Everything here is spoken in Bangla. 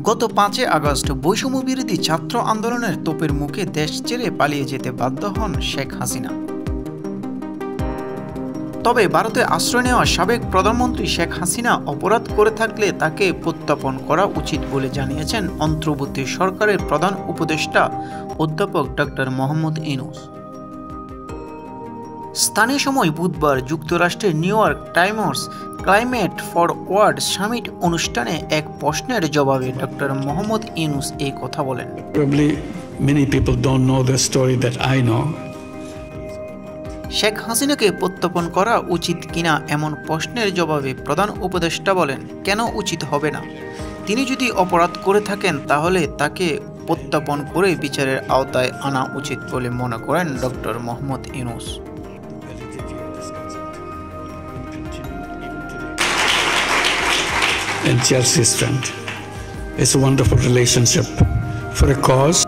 গত ৫ আগস্ট বৈষম্য বিরোধী ছাত্র আন্দোলনের তোপের মুখে দেশ ছেড়ে পালিয়ে যেতে বাধ্য হন শেখ হাসিনা। তবে ভারতে আশ্রয় নেওয়া সাবেক প্রধানমন্ত্রী শেখ হাসিনা অপরাধ করে থাকলে তাকে প্রত্যাপন করা উচিত বলে জানিয়েছেন অন্তর্বর্তী সরকারের প্রধান উপদেষ্টা অধ্যাপক ডক্টর মোহাম্মদ ইউনূস। স্থানীয় সময় বুধবার যুক্তরাষ্ট্রের new York Times climate for world summit অনুষ্ঠানে এক প্রশ্নের জবাবে ডক্টর মোহাম্মদ ইউনূস এই কথা বলেন। শেখ হাসিনাকে প্রত্যাপন করা উচিত কিনা এমন প্রশ্নের জবাবে প্রধান উপদেষ্টা বলেন, কেন উচিত হবে না? তিনি যদি অপরাধ করে থাকেন তাহলে তাকে প্রত্যাপন করে বিচারের আওতায় আনা উচিত বলে মনে করেন doctor Mohammad Yunus. And Chelsea's friend. It's a wonderful relationship for a cause.